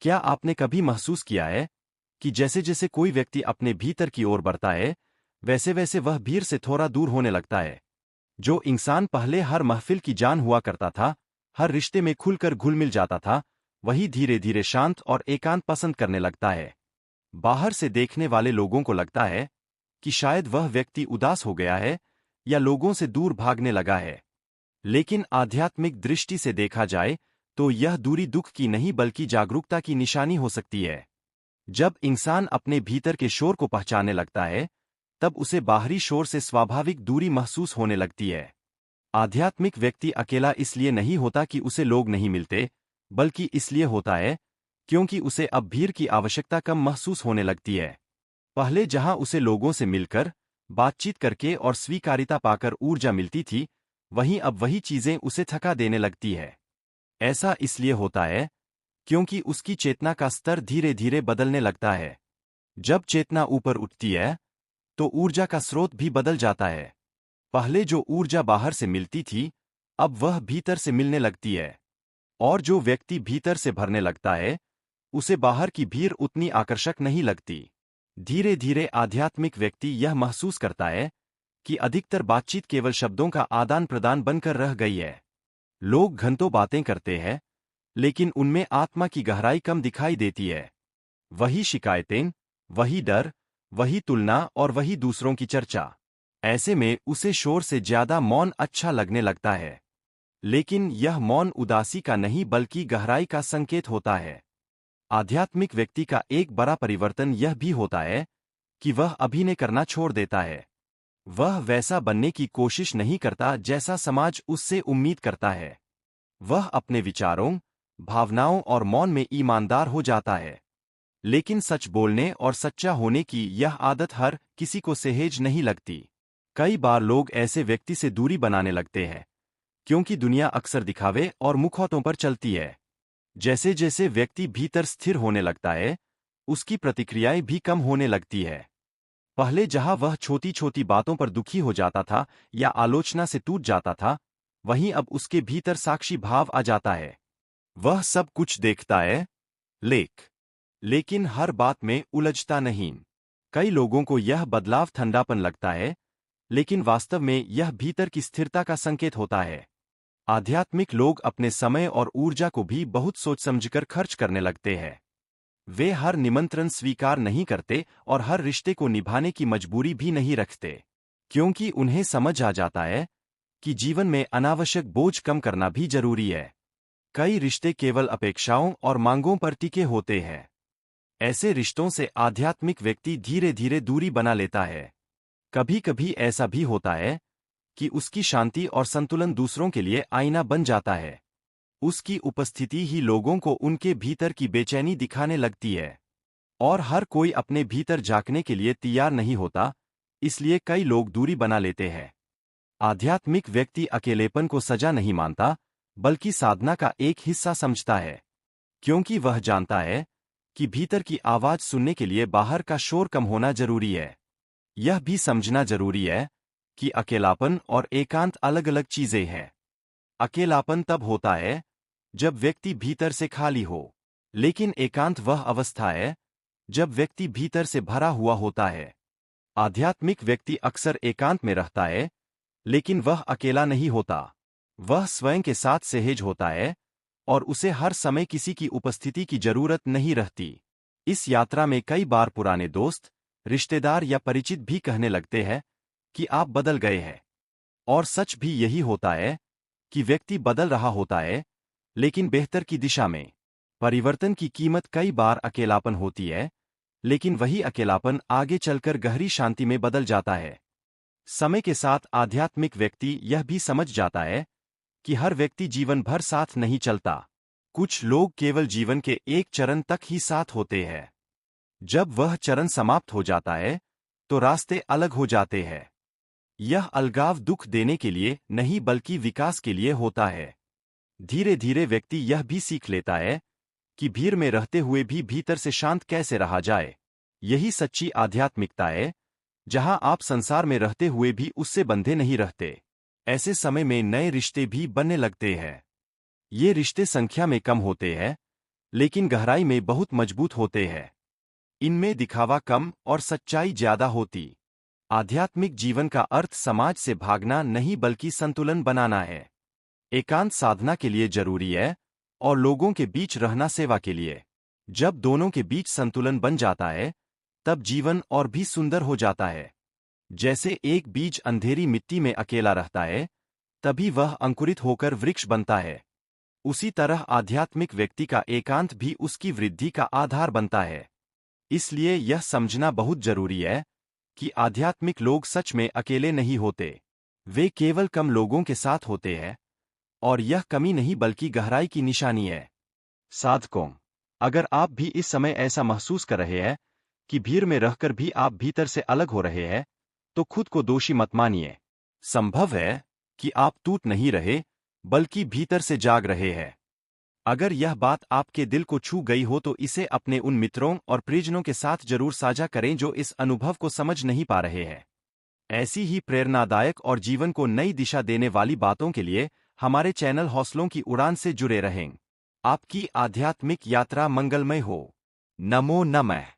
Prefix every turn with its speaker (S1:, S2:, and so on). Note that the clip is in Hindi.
S1: क्या आपने कभी महसूस किया है कि जैसे जैसे कोई व्यक्ति अपने भीतर की ओर बढ़ता है, वैसे वैसे वह भीड़ से थोड़ा दूर होने लगता है? जो इंसान पहले हर महफिल की जान हुआ करता था, हर रिश्ते में खुलकर घुल मिल जाता था, वही धीरे धीरे शांत और एकांत पसंद करने लगता है। बाहर से देखने वाले लोगों को लगता है कि शायद वह व्यक्ति उदास हो गया है या लोगों से दूर भागने लगा है। लेकिन आध्यात्मिक दृष्टि से देखा जाए तो यह दूरी दुख की नहीं बल्कि जागरूकता की निशानी हो सकती है। जब इंसान अपने भीतर के शोर को पहचानने लगता है, तब उसे बाहरी शोर से स्वाभाविक दूरी महसूस होने लगती है। आध्यात्मिक व्यक्ति अकेला इसलिए नहीं होता कि उसे लोग नहीं मिलते, बल्कि इसलिए होता है क्योंकि उसे अब भीड़ की आवश्यकता कम महसूस होने लगती है। पहले जहां उसे लोगों से मिलकर, बातचीत करके और स्वीकारिता पाकर ऊर्जा मिलती थी, वहीं अब वही चीजें उसे थका देने लगती है। ऐसा इसलिए होता है क्योंकि उसकी चेतना का स्तर धीरे धीरे बदलने लगता है। जब चेतना ऊपर उठती है, तो ऊर्जा का स्रोत भी बदल जाता है। पहले जो ऊर्जा बाहर से मिलती थी, अब वह भीतर से मिलने लगती है। और जो व्यक्ति भीतर से भरने लगता है, उसे बाहर की भीड़ उतनी आकर्षक नहीं लगती। धीरे धीरे आध्यात्मिक व्यक्ति यह महसूस करता है कि अधिकतर बातचीत केवल शब्दों का आदान प्रदान बनकर रह गई है। लोग घंटों बातें करते हैं, लेकिन उनमें आत्मा की गहराई कम दिखाई देती है। वही शिकायतें, वही डर, वही तुलना और वही दूसरों की चर्चा। ऐसे में उसे शोर से ज्यादा मौन अच्छा लगने लगता है। लेकिन यह मौन उदासी का नहीं बल्कि गहराई का संकेत होता है। आध्यात्मिक व्यक्ति का एक बड़ा परिवर्तन यह भी होता है कि वह अभिनय करना छोड़ देता है। वह वैसा बनने की कोशिश नहीं करता जैसा समाज उससे उम्मीद करता है। वह अपने विचारों, भावनाओं और मौन में ईमानदार हो जाता है। लेकिन सच बोलने और सच्चा होने की यह आदत हर किसी को सहज नहीं लगती। कई बार लोग ऐसे व्यक्ति से दूरी बनाने लगते हैं, क्योंकि दुनिया अक्सर दिखावे और मुखौटों पर चलती है। जैसे जैसे व्यक्ति भीतर स्थिर होने लगता है, उसकी प्रतिक्रियाएं भी कम होने लगती है। पहले जहां वह छोटी छोटी बातों पर दुखी हो जाता था या आलोचना से टूट जाता था, वहीं अब उसके भीतर साक्षी भाव आ जाता है। वह सब कुछ देखता है, लेकिन हर बात में उलझता नहीं। कई लोगों को यह बदलाव ठंडापन लगता है, लेकिन वास्तव में यह भीतर की स्थिरता का संकेत होता है। आध्यात्मिक लोग अपने समय और ऊर्जा को भी बहुत सोच समझकर खर्च करने लगते हैं। वे हर निमंत्रण स्वीकार नहीं करते और हर रिश्ते को निभाने की मजबूरी भी नहीं रखते, क्योंकि उन्हें समझ आ जाता है कि जीवन में अनावश्यक बोझ कम करना भी जरूरी है। कई रिश्ते केवल अपेक्षाओं और मांगों पर टिके होते हैं। ऐसे रिश्तों से आध्यात्मिक व्यक्ति धीरे धीरे दूरी बना लेता है। कभी कभी ऐसा भी होता है कि उसकी शांति और संतुलन दूसरों के लिए आईना बन जाता है। उसकी उपस्थिति ही लोगों को उनके भीतर की बेचैनी दिखाने लगती है। और हर कोई अपने भीतर झांकने के लिए तैयार नहीं होता, इसलिए कई लोग दूरी बना लेते हैं। आध्यात्मिक व्यक्ति अकेलेपन को सजा नहीं मानता, बल्कि साधना का एक हिस्सा समझता है, क्योंकि वह जानता है कि भीतर की आवाज सुनने के लिए बाहर का शोर कम होना जरूरी है। यह भी समझना जरूरी है कि अकेलापन और एकांत अलग अलग चीजें हैं। अकेलापन तब होता है जब व्यक्ति भीतर से खाली हो, लेकिन एकांत वह अवस्था है जब व्यक्ति भीतर से भरा हुआ होता है। आध्यात्मिक व्यक्ति अक्सर एकांत में रहता है, लेकिन वह अकेला नहीं होता। वह स्वयं के साथ सहज होता है और उसे हर समय किसी की उपस्थिति की जरूरत नहीं रहती। इस यात्रा में कई बार पुराने दोस्त, रिश्तेदार या परिचित भी कहने लगते हैं कि आप बदल गए हैं। और सच भी यही होता है कि व्यक्ति बदल रहा होता है, लेकिन बेहतर की दिशा में। परिवर्तन की कीमत कई बार अकेलापन होती है, लेकिन वही अकेलापन आगे चलकर गहरी शांति में बदल जाता है। समय के साथ आध्यात्मिक व्यक्ति यह भी समझ जाता है कि हर व्यक्ति जीवन भर साथ नहीं चलता। कुछ लोग केवल जीवन के एक चरण तक ही साथ होते हैं। जब वह चरण समाप्त हो जाता है, तो रास्ते अलग हो जाते हैं। यह अलगाव दुख देने के लिए नहीं बल्कि विकास के लिए होता है। धीरे धीरे व्यक्ति यह भी सीख लेता है कि भीड़ में रहते हुए भी भीतर से शांत कैसे रहा जाए। यही सच्ची आध्यात्मिकता है, जहां आप संसार में रहते हुए भी उससे बंधे नहीं रहते। ऐसे समय में नए रिश्ते भी बनने लगते हैं। ये रिश्ते संख्या में कम होते हैं, लेकिन गहराई में बहुत मजबूत होते हैं। इनमें दिखावा कम और सच्चाई ज्यादा होती। आध्यात्मिक जीवन का अर्थ समाज से भागना नहीं बल्कि संतुलन बनाना है। एकांत साधना के लिए जरूरी है और लोगों के बीच रहना सेवा के लिए। जब दोनों के बीच संतुलन बन जाता है तब जीवन और भी सुंदर हो जाता है। जैसे एक बीज अंधेरी मिट्टी में अकेला रहता है तभी वह अंकुरित होकर वृक्ष बनता है, उसी तरह आध्यात्मिक व्यक्ति का एकांत भी उसकी वृद्धि का आधार बनता है। इसलिए यह समझना बहुत जरूरी है कि आध्यात्मिक लोग सच में अकेले नहीं होते। वे केवल कम लोगों के साथ होते हैं और यह कमी नहीं बल्कि गहराई की निशानी है। साधकों, अगर आप भी इस समय ऐसा महसूस कर रहे हैं कि भीड़ में रहकर भी आप भीतर से अलग हो रहे हैं, तो खुद को दोषी मत मानिए। संभव है कि आप टूट नहीं रहे बल्कि भीतर से जाग रहे हैं। अगर यह बात आपके दिल को छू गई हो तो इसे अपने उन मित्रों और परिजनों के साथ जरूर साझा करें जो इस अनुभव को समझ नहीं पा रहे हैं। ऐसी ही प्रेरणादायक और जीवन को नई दिशा देने वाली बातों के लिए हमारे चैनल हौसलों की उड़ान से जुड़े रहें। आपकी आध्यात्मिक यात्रा मंगलमय हो। नमो नमः।